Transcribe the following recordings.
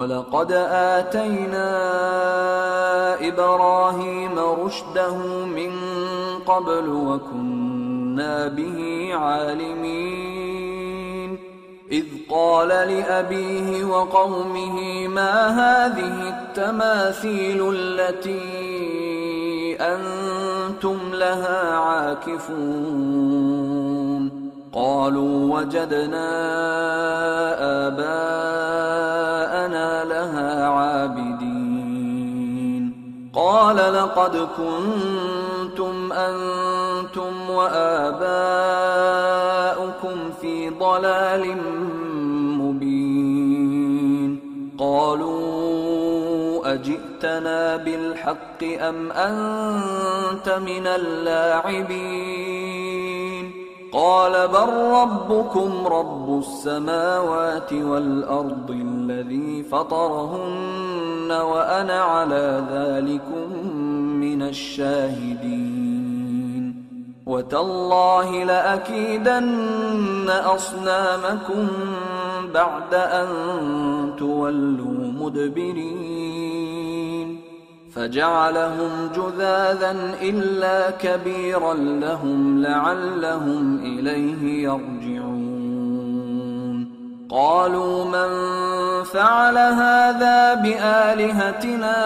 وَلَقَدْ آتَيْنَا إِبْرَاهِيمَ رُشْدَهُ مِنْ قَبْلُ وَكُنَّا بِهِ عَالِمِينَ إِذْ قَالَ لِأَبِيهِ وَقَوْمِهِ مَا هَذِهِ التَّمَاثِيلُ الَّتِي أَنْتُمْ لَهَا عَاكِفُونَ قَالُوا وَجَدْنَا آبَاءَنَا لَهَا عَابِدِينَ قَالَ لَقَدْ كُنْتُمْ أَنْتُمْ وَآبَاؤُكُمْ فِي ضَلَالٍ مُبِينٍ قَالُوا أَجِئْتَنَا بِالْحَقِّ أَمْ أَنْتَ مِنَ اللاعبين قال بل ربكم رب السماوات والأرض الذي فطرهن وأنا على ذلكم من الشاهدين وتالله لأكيدن أصنامكم بعد أن تولوا مدبرين فجعلهم جذاذا إلا كبيرا لهم لعلهم إليه يرجعون قالوا من فعل هذا بآلهتنا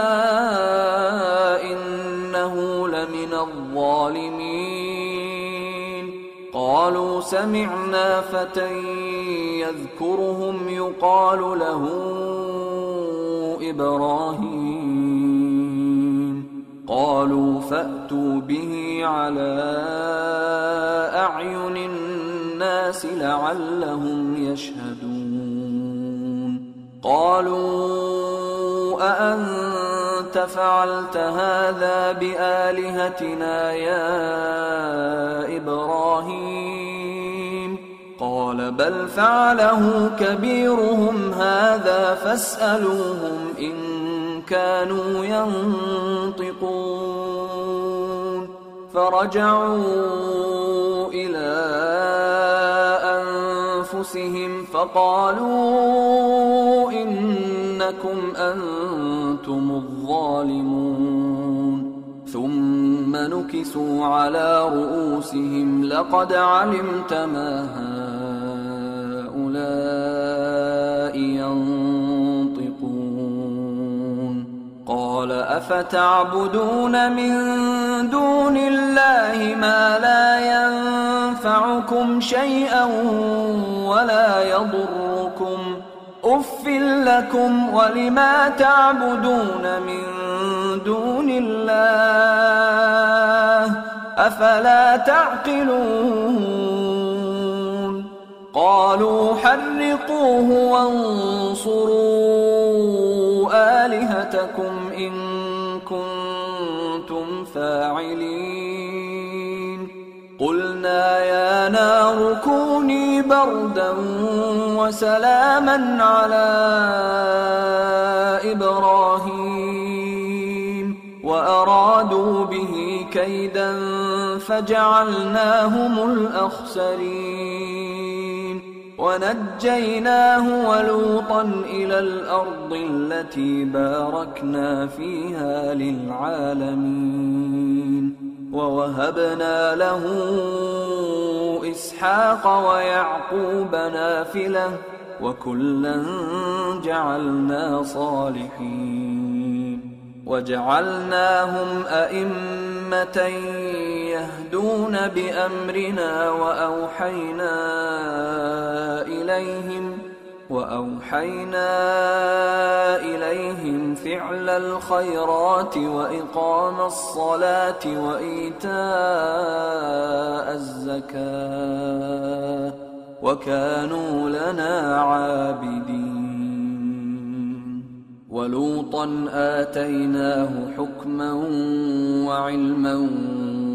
إنه لمن الظالمين قالوا سمعنا فتى يذكرهم يقال له إبراهيم قالوا فأتوا به على أعين الناس لعلهم يشهدون قالوا أأنت فعلت هذا بآلهتنا يا إبراهيم قال بل فعله كبيرهم هذا فاسألوهم إن كانوا ينطقون فرجعوا إلى أنفسهم فقالوا إنكم أنتم الظالمون ثم نكسوا على رؤوسهم لقد علمت ما هؤلاء ينطقون قال أفتعبدون من دون الله ما لا ينفعكم شيئا ولا يضركم أف لكم ولما تعبدون من دون الله أفلا تعقلون قالوا حرقوه وانصروا آلهتكم إن كنتم فاعلين قلنا يا نار كوني بردا وسلاما على إبراهيم وأرادوا به كيدا فجعلناهم الأخسرين ونجيناه ولوطا إلى الأرض التي باركنا فيها للعالمين ووهبنا له إسحاق ويعقوب نافلة وكلا جعلنا صالحين وجعلناهم أئمة يهدون بأمرنا وأوحينا إليهم فعل الخيرات وإقام الصلاة وإيتاء الزكاة وكانوا لنا عابدين ولوطا آتيناه حكما وعلما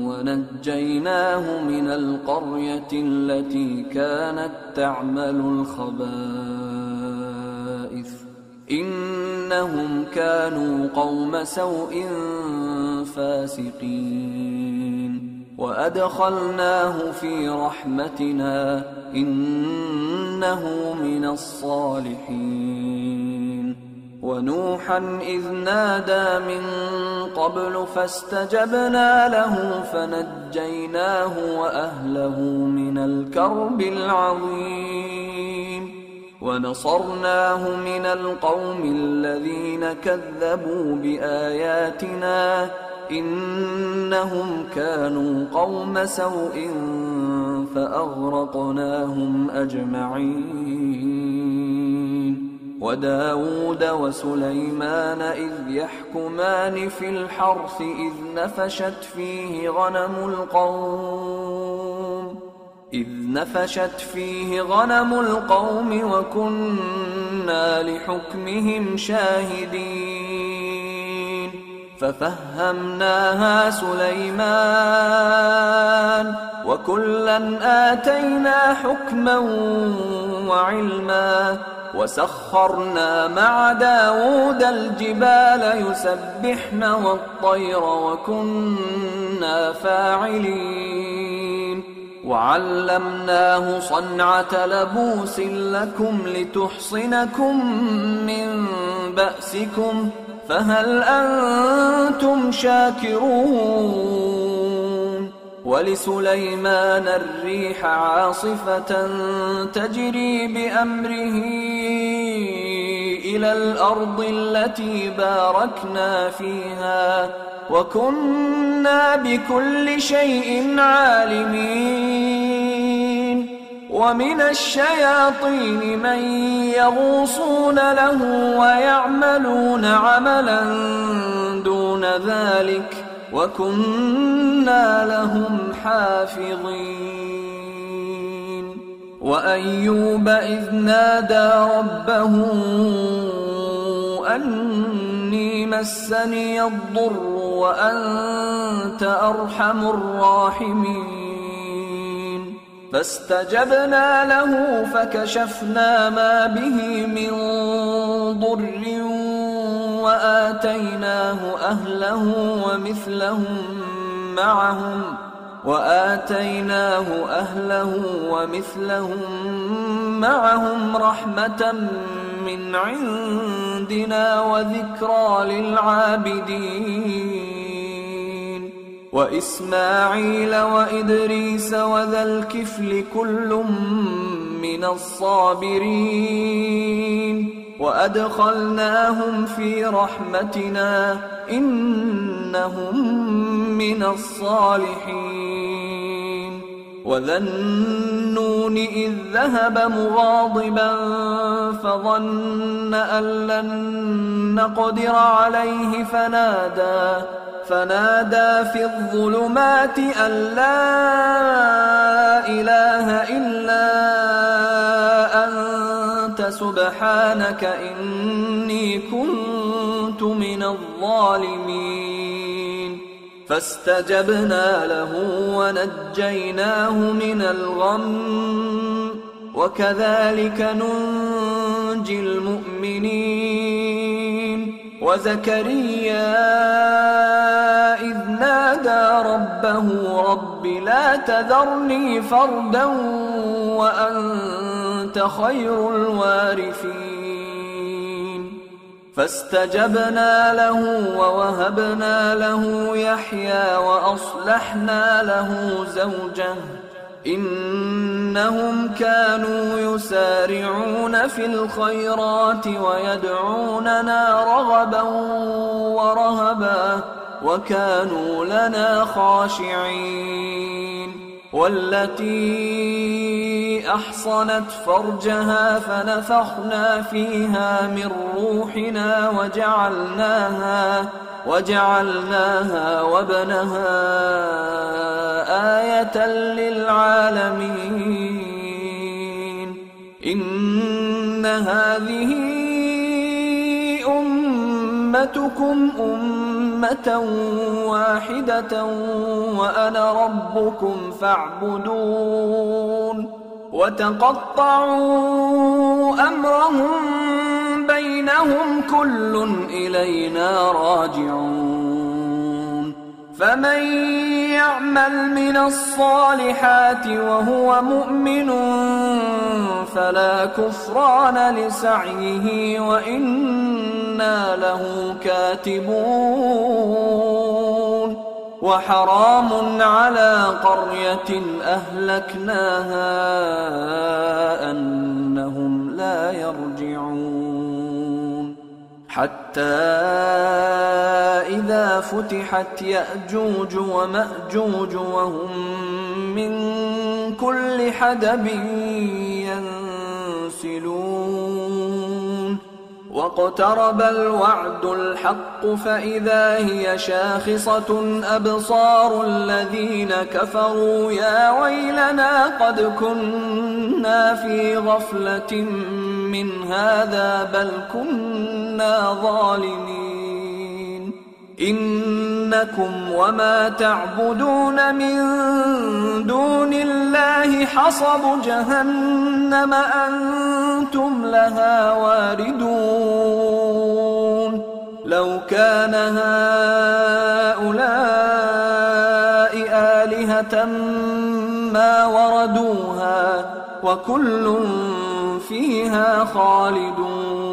ونجيناه من القرية التي كانت تعمل الخبائث إنهم كانوا قوم سوء فاسقين وأدخلناه في رحمتنا إنه من الصالحين ونوحا إذ نادى من قبل فاستجبنا له فنجيناه وأهله من الكرب العظيم ونصرناه من القوم الذين كذبوا بآياتنا إنهم كانوا قوم سوء فأغرقناهم أجمعين وداود وسليمان إذ يحكمان في الحرث إذ نفشت فيه غنم القوم وكنا لحكمهم شاهدين ففهمناها سليمان وكلا آتينا حكما وعلما وسخرنا مع داود الجبال يسبحن والطير وكنا فاعلين وعلمناه صنعة لبوس لكم لتحصنكم من بأسكم فهل أنتم شاكرون ولسليمان الريح عاصفة تجري بأمره إلى الأرض التي باركنا فيها وكنا بكل شيء عالمين ومن الشياطين من يغوصون له ويعملون عملا دون ذلك وكنا لهم حافظين وأيوب إذ نادى ربه أني مسني الضر وأنت أرحم الراحمين فاستجبنا له فكشفنا ما به من ضر وآتيناه أهله ومثلهم معهم رحمة من عندنا وذكرى للعابدين وإسماعيل وإدريس وذا الكفل كل من الصابرين وأدخلناهم في رحمتنا إنهم من الصالحين وذا النون إذ ذهب مغاضبا فظن أن لن نقدر عليه فنادى في الظلمات أن لا إله إلا أنت سبحانك إني كنت من الظالمين فاستجبنا له ونجيناه من الغم وكذلك ننجي المؤمنين وزكريا إذ نادى ربه رب لا تذرني فردا وأنت خير الوارثين فاستجبنا له ووهبنا له يحيى وأصلحنا له زوجه إنهم كانوا يسارعون في الخيرات ويدعوننا رغبا ورهبا وكانوا لنا خاشعين والتي أحصنت فرجها فنفخنا فيها من روحنا وجعلناها وابنها آية للعالمين إن هذه أمتكم أمة واحدة وأنا ربكم فاعبدون وتقطعوا أمرهم بينهم كل إلينا راجعون فمن يعمل من الصالحات وهو مؤمن فلا كفران لسعيه وإنا له كاتبون وحرام على قرية أهلكناها أنهم لا يرجعون حتى إذا فتحت يأجوج ومأجوج وهم من كل حدب ينسلون واقترب الوعد الحق فإذا هي شاخصة أبصار الذين كفروا يا ويلنا قد كنا في غفلة من هذا بل كنا ظالمين إنكم وما تعبدون من دون الله حصب جهنم أنتم لها واردون لو كان هؤلاء آلهة ما وردوها وكل فيها خالدون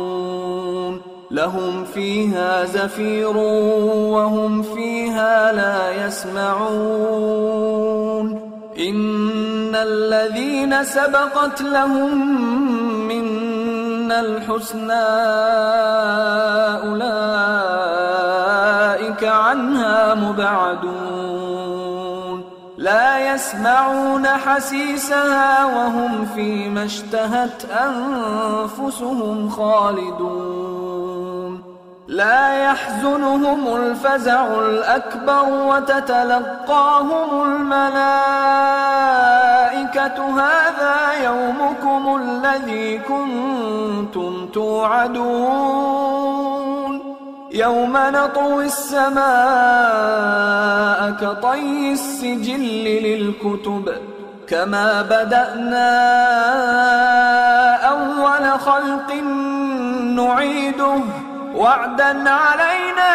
لهم فيها زفير وهم فيها لا يسمعون إن الذين سبقت لهم منا الحسنى أولئك عنها مبعدون لا يسمعون حسيسها وهم فيما اشتهت أنفسهم خالدون لا يحزنهم الفزع الأكبر وتتلقاهم الملائكة هذا يومكم الذي كنتم توعدون يوم نطوي السماء كطي السجل للكتب كما بدأنا أول خلق نعيده وعدا علينا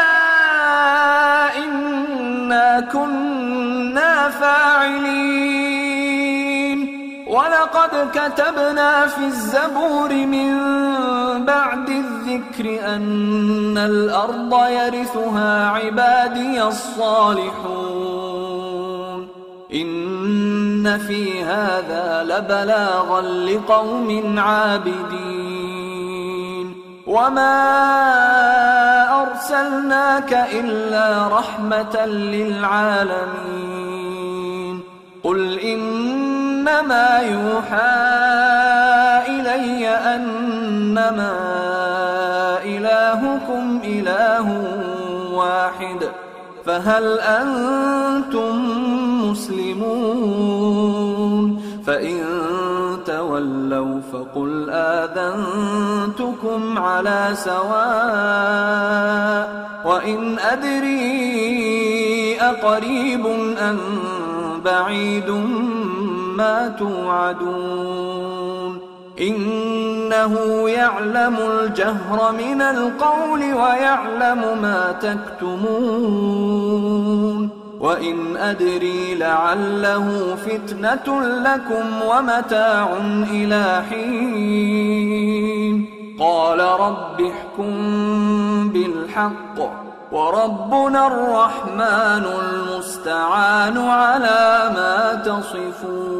إنا كنا فاعلين ولقد كتبنا في الزبور من بعد الذكر أن الأرض يرثها عبادي الصالحون إن في هذا لبلاغا لقوم عابدين وما أرسلناك إلا رحمة للعالمين قل إنما يوحى إلي أنما إلهكم إله واحد فهل أنتم مسلمون فإن تولوا فقل آذنتكم على سواء وإن أدري أقريب أم بعيد ما توعدون إنه يعلم الجهر من القول ويعلم ما تكتمون وإن أدري لعله فتنة لكم ومتاع إلى حين قال رب احكم بالحق وربنا الرحمن المستعان على ما تصفون